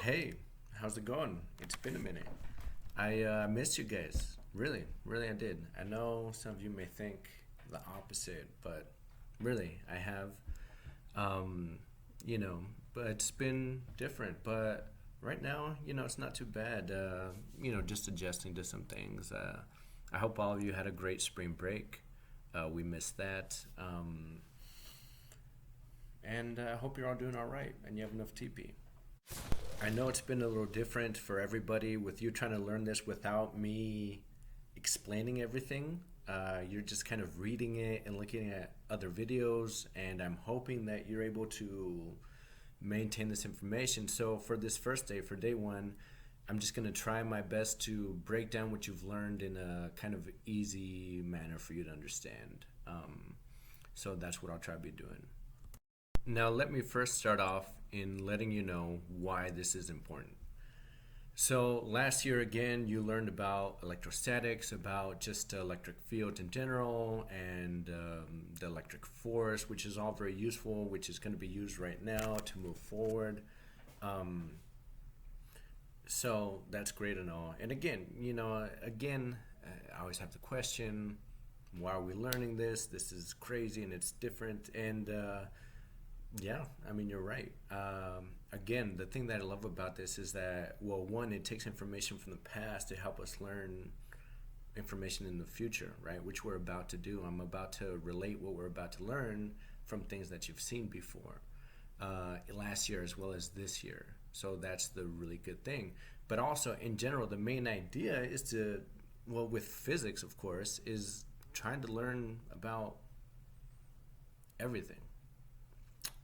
Hey, how's it going? It's been a minute. I missed you guys. Really, really, I did. I know some of you may think the opposite, but really, I have. Um, you know, but it's been different. But right now, it's not too bad. Just adjusting to some things. I hope all of you had a great spring break. We missed that. And I hope you're all doing all right and you have enough TP. I know it's been a little different for everybody with you trying to learn this without me explaining everything. You're just kind of reading it and looking at other videos, and I'm hoping that you're able to maintain this information. So, for this first day, for day one, I'm just going to try my best to break down what you've learned in a kind of easy manner for you to understand. So, that's what I'll try to be doing. Now, let me first start off in letting you know why this is important. So, last year again, you learned about electrostatics, about just electric fields in general, and the electric force, which is all very useful, which is going to be used right now to move forward. Um, so, that's great and all. And again, I always have the question, why are we learning this? This is crazy and it's different. And yeah, I mean, you're right. Again, the thing that I love about this is that, well, one, it takes information from the past to help us learn information in the future, right? Which we're about to do. I'm about to relate what we're about to learn from things that you've seen before, last year as well as this year. So that's the really good thing. But also, in general, the main idea is to, well, with physics, of course, is trying to learn about everything.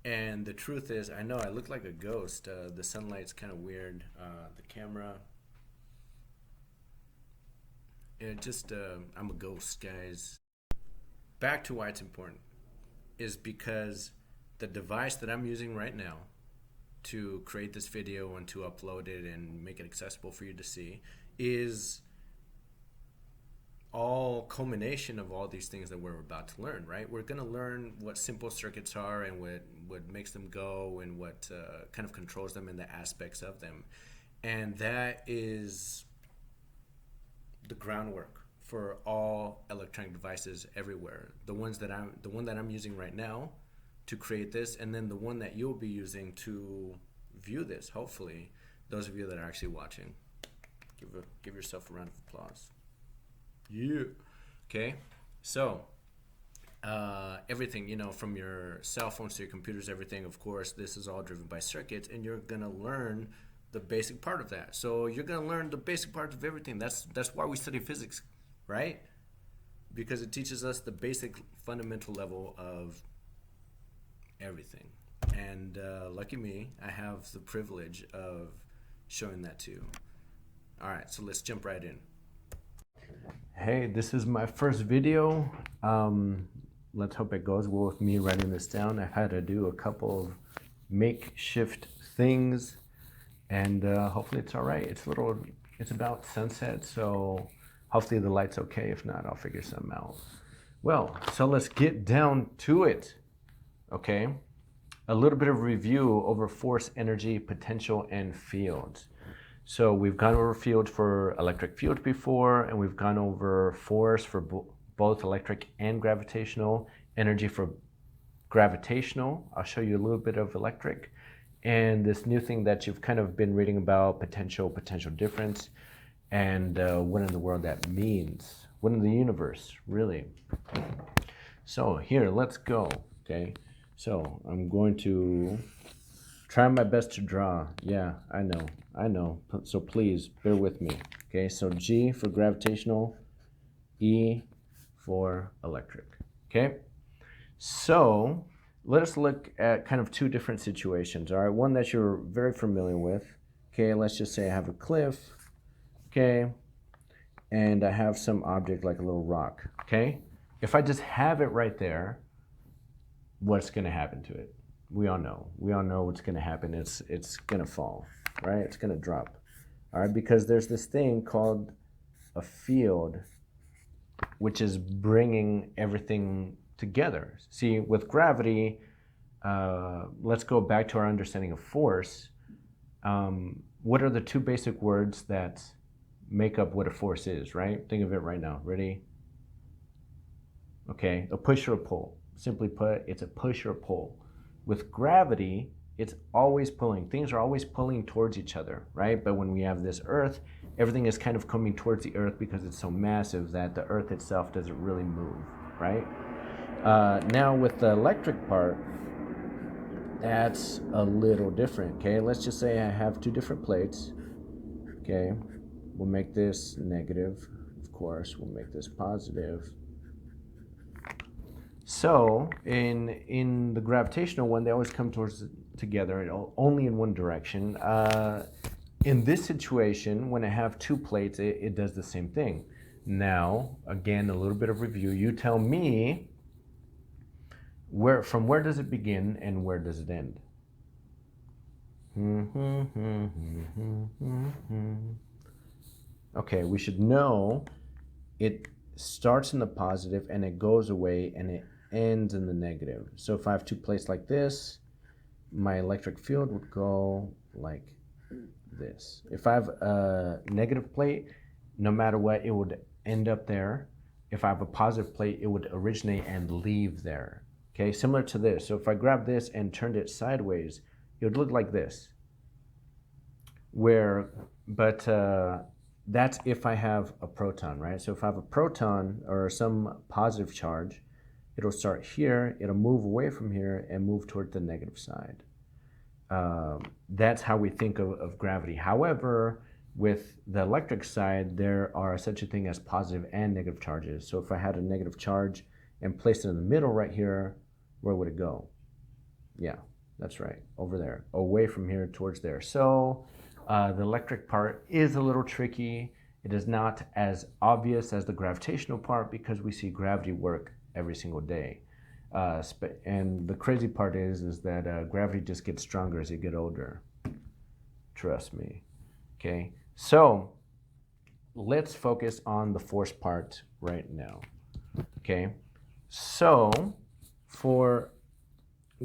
And the truth is, I know I look like a ghost. The sunlight's kind of weird. The camera, I'm a ghost, guys. Back to why it's important is because the device that I'm using right now to create this video and to upload it and make it accessible for you to see is all culmination of all these things that we're about to learn, right? We're going to learn what simple circuits are and what makes them go and what kind of controls them and the aspects of them. And that is the groundwork for all electronic devices everywhere. The one that I'm using right now to create this, and then the one that you'll be using to view this, hopefully, those of you that are actually watching. Give yourself a round of applause. Yeah. Okay. So, everything, from your cell phones to your computers, everything, of course, this is all driven by circuits, and you're going to learn the basic part of that. So, you're going to learn the basic part of everything. That's why we study physics, right? Because it teaches us the basic fundamental level of everything. And lucky me, I have the privilege of showing that to you. All right, so let's jump right in. Hey, this is my first video. Let's hope it goes well with me writing this down. I've had to do a couple of makeshift things, and hopefully it's all right. It's about sunset, so hopefully the light's okay. If not, I'll figure something out. Well, so let's get down to it, okay? A little bit of review over force, energy, potential, and fields. So we've gone over field for electric field before, and we've gone over force for both electric and gravitational, energy for gravitational. I'll show you a little bit of electric, and this new thing that you've kind of been reading about, potential difference, and what in the world that means. What in the universe, really. So here, let's go, okay? So I'm going to try my best to draw. Yeah, I know. So please bear with me. Okay, so G for gravitational, E for electric. Okay, so let us look at kind of two different situations. All right, one that you're very familiar with. Okay, let's just say I have a cliff. Okay, and I have some object like a little rock. Okay, if I just have it right there, what's going to happen to it? We all know what's going to happen. It's going to fall, right? It's going to drop, all right? Because there's this thing called a field, which is bringing everything together. See, with gravity, let's go back to our understanding of force. what are the two basic words that make up what a force is, right? Think of it right now. Ready? Okay, a push or a pull. Simply put, it's a push or a pull. With gravity, it's always pulling. Things are always pulling towards each other, right? But when we have this Earth, everything is kind of coming towards the Earth because it's so massive that the Earth itself doesn't really move, right? Now with the electric part, that's a little different, okay? Let's just say I have two different plates, okay? We'll make this negative, of course. We'll make this positive. So in the gravitational one, they always come together only in one direction. In this situation, when I have two plates, it does the same thing. Now, again, a little bit of review. You tell me from where does it begin and where does it end? Okay, we should know it starts in the positive and it goes away and it ends in the negative. So if I have two plates like this, my electric field would go like this. If I have a negative plate, no matter what, it would end up there. If I have a positive plate, it would originate and leave there. Okay, similar to this. So if I grab this and turned it sideways, it would look like this. That's if I have a proton, right? So if I have a proton or some positive charge, it'll start here, it'll move away from here and move toward the negative side. That's how we think of gravity. However, with the electric side, there are such a thing as positive and negative charges. So if I had a negative charge and placed it in the middle right here, where would it go? Yeah, that's right, over there, away from here towards there. So the electric part is a little tricky. It is not as obvious as the gravitational part because we see gravity work every single day. And the crazy part is that gravity just gets stronger as you get older. Trust me. Okay, so let's focus on the force part right now. Okay, so for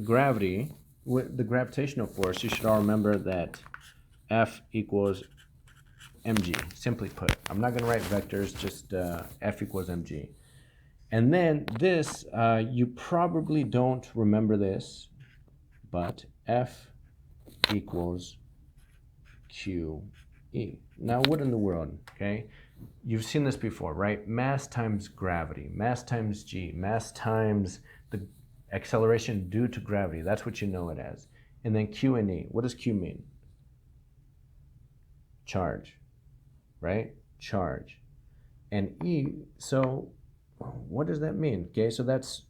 gravity, with the gravitational force, you should all remember that F equals mg, simply put. I'm not going to write vectors, just F equals mg. And then this, you probably don't remember this, but F equals QE. Now, what in the world, okay? You've seen this before, right? Mass times gravity, mass times G, mass times the acceleration due to gravity. That's what you know it as. And then Q and E. What does Q mean? Charge, right? Charge. And E, so what does that mean? Okay, so that's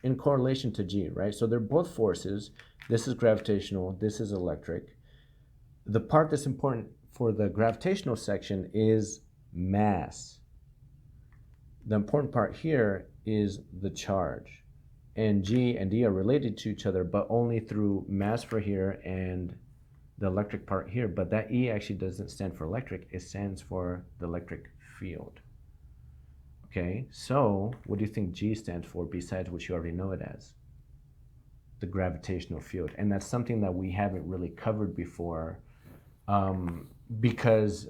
in correlation to G, right? So they're both forces. This is gravitational, this is electric. The part that's important for the gravitational section is mass. The important part here is the charge. And G and D are related to each other, but only through mass for here and the electric part here. But that E actually doesn't stand for electric, it stands for the electric field. Okay, so what do you think G stands for besides what you already know it as? The gravitational field. And that's something that we haven't really covered before because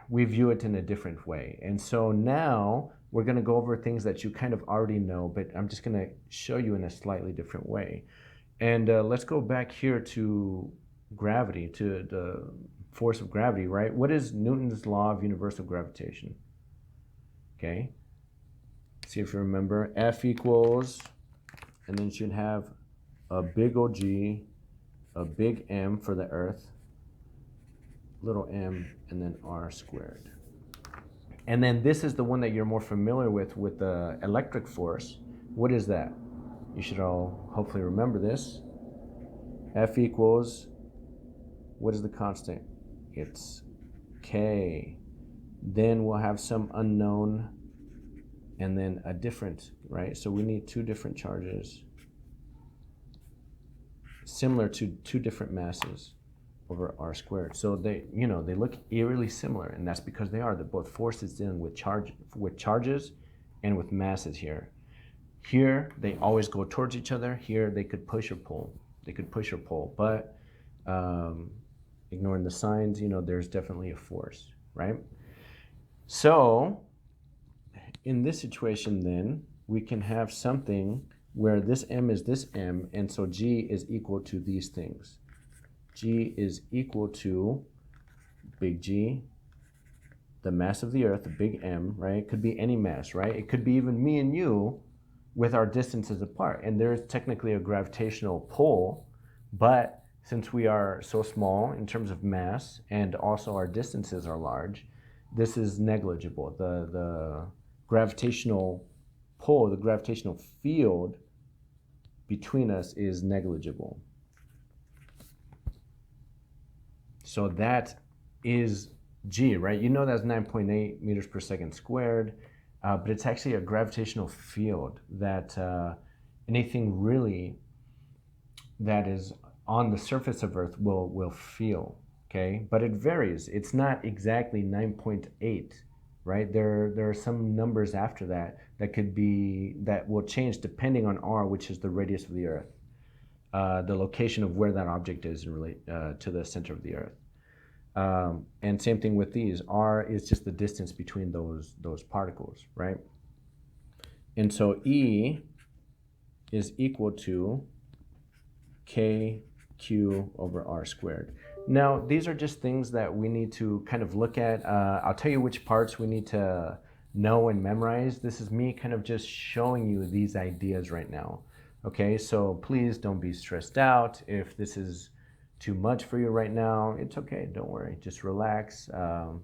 we view it in a different way. And so now we're going to go over things that you kind of already know, but I'm just going to show you in a slightly different way. And let's go back here to gravity, to the force of gravity, right? What is Newton's law of universal gravitation? Okay, see if you remember, F equals, and then you should have a big old G, a big M for the Earth, little m, and then r squared. And then this is the one that you're more familiar with the electric force. What is that? You should all hopefully remember this. F equals, what is the constant? It's K. Then we'll have some unknown and then a different, right? So we need two different charges similar to two different masses over r squared. So they look eerily similar, and that's because they are. They're both forces dealing with charges and with masses here. Here, they always go towards each other. Here, they could push or pull. But ignoring the signs, there's definitely a force, right? So in this situation, then, we can have something where this m is this m, and so G is equal to these things. G is equal to big G, the mass of the Earth, the big M, right? It could be any mass, right? It could be even me and you with our distances apart. And there's technically a gravitational pull, but since we are so small in terms of mass and also our distances are large, this is negligible. The gravitational pull, the gravitational field between us is negligible. So that is G, right? That's 9.8 meters per second squared, but it's actually a gravitational field that anything really that is on the surface of Earth will feel, okay? But it varies. It's not exactly 9.8, right? There are some numbers after that that will change depending on R, which is the radius of the Earth, the location of where that object is in relate to the center of the Earth. And same thing with these. R is just the distance between those particles, right? And so E is equal to KQ over R squared. Now, these are just things that we need to kind of look at. I'll tell you which parts we need to know and memorize. This is me kind of just showing you these ideas right now. Okay, so please don't be stressed out. If this is too much for you right now, it's okay, don't worry, just relax. I'm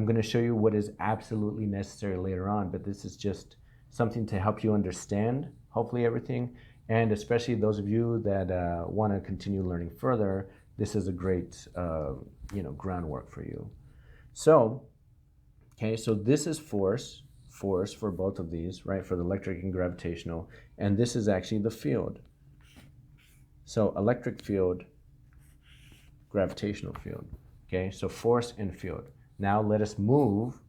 going to show you what is absolutely necessary later on, but this is just something to help you understand, hopefully, everything. And especially those of you that want to continue learning further, this is a great groundwork for you. So, okay, so this is force for both of these, right, for the electric and gravitational, and this is actually the field. So electric field, gravitational field, okay, so force and field. Now let us move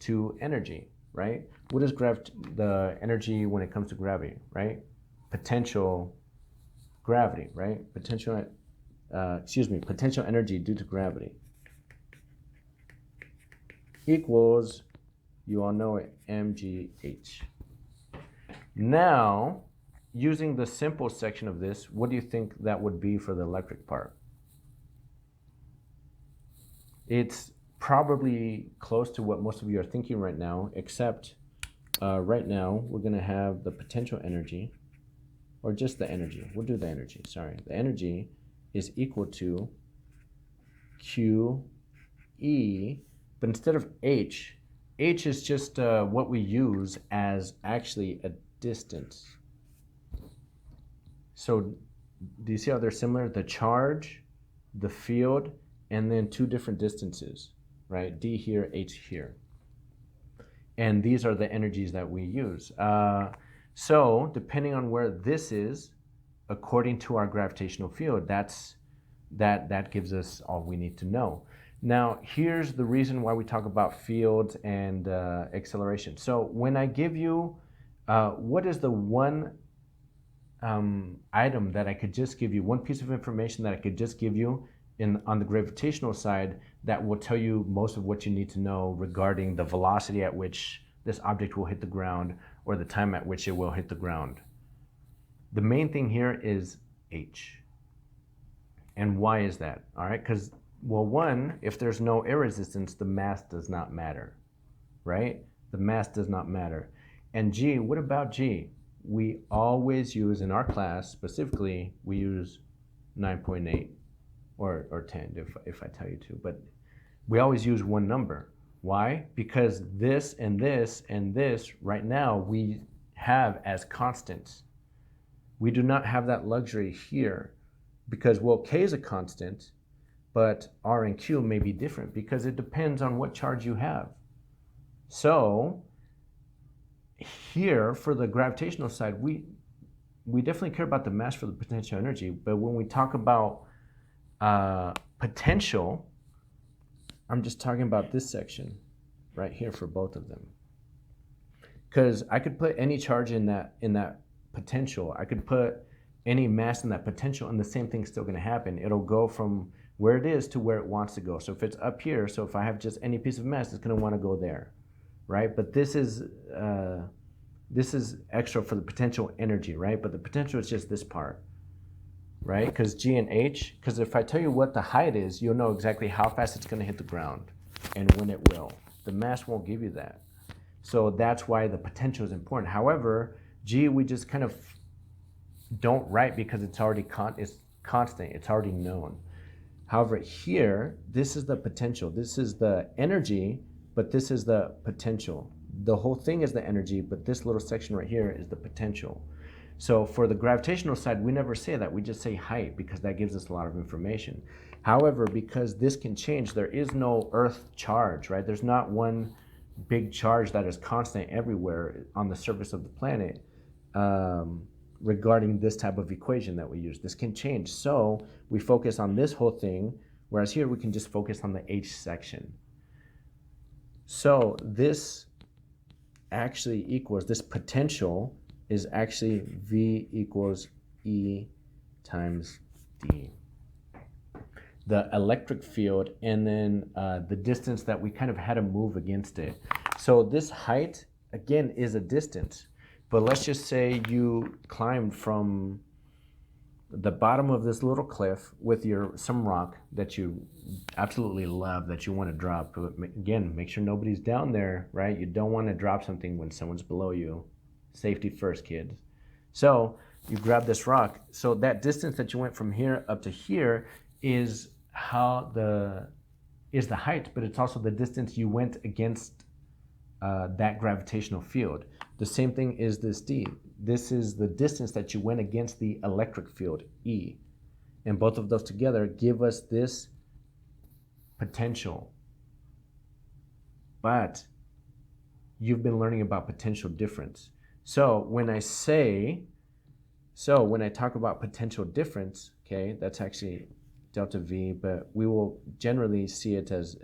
to energy, right? What is the energy when it comes to gravity, right? Potential gravity, right? Potential energy due to gravity equals, you all know it, mgh. Now, using the simple section of this, what do you think that would be for the electric part? It's probably close to what most of you are thinking right now, except right now we're going to have the potential energy, or just the energy. We'll do the energy, sorry. The energy is equal to QE, but instead of H is just what we use as actually a distance. So do you see how they're similar? The charge, the field, and then two different distances, right? D here, H here. And these are the energies that we use. So depending on where this is, according to our gravitational field, that gives us all we need to know. Now, here's the reason why we talk about fields and acceleration. So when I give you, what is the one item that I could just give you, one piece of information that I could just give you on the gravitational side that will tell you most of what you need to know regarding the velocity at which this object will hit the ground or the time at which it will hit the ground? The main thing here is H. And why is that? All right, because, well, one, if there's no air resistance, the mass does not matter, right? The mass does not matter. And G, what about G? We always use, in our class specifically, we use 9.8 or 10 if I tell you to, but we always use one number. Why? Because this and this and this right now we have as constants. We do not have that luxury here because, well, K is a constant, but R and Q may be different because it depends on what charge you have. So here for the gravitational side, we definitely care about the mass for the potential energy, but when we talk about potential, I'm just talking about this section right here for both of them. Because I could put any charge in that potential. I could put any mass in that potential, and the same thing's still going to happen. It'll go from where it is to where it wants to go. So if it's up here, so if I have just any piece of mass, it's going to want to go there, right? But this is extra for the potential energy, right? But the potential is just this part, right? Because G and H, because if I tell you what the height is, you'll know exactly how fast it's going to hit the ground and when it will. The mass won't give you that. So that's why the potential is important. However, G we just kind of don't write because it's already it's constant, it's already known. However, here, this is the potential. This is the energy, but this is the potential. The whole thing is the energy, but this little section right here is the potential. So for the gravitational side, we never say that. We just say height because that gives us a lot of information. However, because this can change, there is no Earth charge, right? There's not one big charge that is constant everywhere on the surface of the planet regarding this type of equation that we use. This can change. So we focus on this whole thing, whereas here we can just focus on the H section. So this actually equals, this potential is actually V equals E times D. The electric field, and then the distance that we kind of had to move against it. So this height, again, is a distance. But let's just say you climbed from the bottom of this little cliff with some rock that you absolutely love, that you want to drop. But again, make sure nobody's down there, right? You don't want to drop something when someone's below you. Safety first, kids. So you grab this rock. So that distance that you went from here up to here is the height, but it's also the distance you went against that gravitational field. The same thing is this D. This is the distance that you went against the electric field, E. And both of those together give us this potential. But you've been learning about potential difference. So when I talk about potential difference, okay, that's actually delta V, but we will generally see it as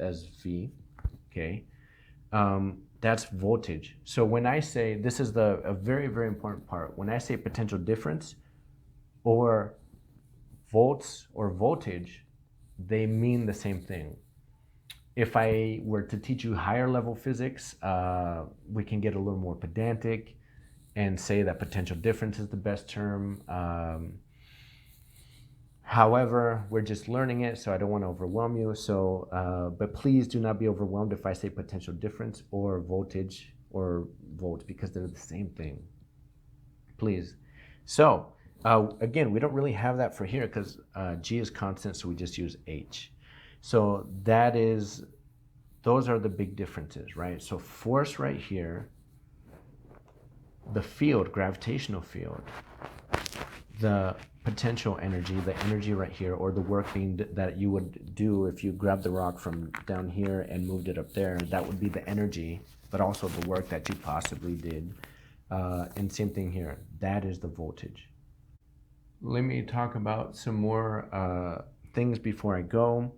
V, okay? That's voltage. So when I say, this is a very, very important part. When I say potential difference or volts or voltage, they mean the same thing. If I were to teach you higher level physics, we can get a little more pedantic and say that potential difference is the best term. However, we're just learning it, so I don't want to overwhelm you. So, but please do not be overwhelmed if I say potential difference or voltage or volt, because they're the same thing. Please. So, again, we don't really have that for here because G is constant, so we just use H. So those are the big differences, right? So force right here, the field, gravitational field, the potential energy, the energy right here, or the work that you would do if you grabbed the rock from down here and moved it up there, that would be the energy, but also the work that you possibly did. And same thing here, that is the voltage. Let me talk about some more things before I go.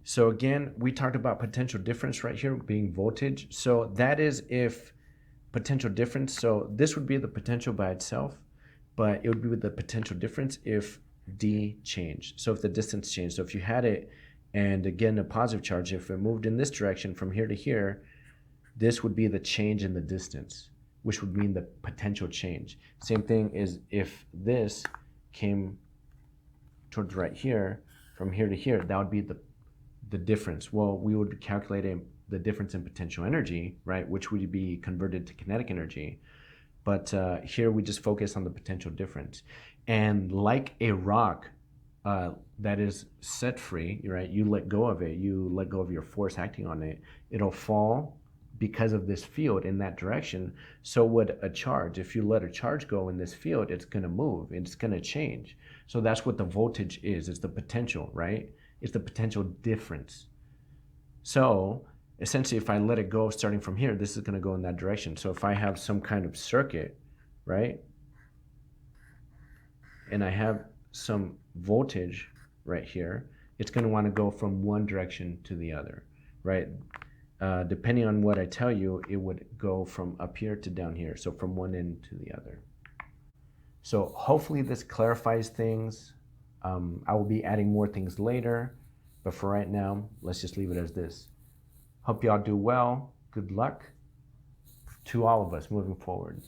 So again, we talked about potential difference right here being voltage. So that is if potential difference, so this would be the potential by itself, but it would be with the potential difference if D changed. So if the distance changed, so if you had it, and again, a positive charge, if it moved in this direction from here to here, this would be the change in the distance, which would mean the potential change. Same thing is if this came towards right here, from here to here, that would be the difference. Well, we would be calculating the difference in potential energy, right, which would be converted to kinetic energy. But here we just focus on the potential difference. And like a rock that is set free, right, you let go of it, you let go of your force acting on it, it'll fall because of this field in that direction. So would a charge. If you let a charge go in this field, it's going to move, it's going to change. So that's what the voltage is. It's the potential, right? It's the potential difference. So essentially, if I let it go starting from here, this is going to go in that direction. So if I have some kind of circuit, right, and I have some voltage right here, it's going to want to go from one direction to the other, right? Depending on what I tell you, it would go from up here to down here, so from one end to the other. So hopefully this clarifies things. I will be adding more things later, but for right now, let's just leave it as this. Hope y'all do well. Good luck to all of us moving forward.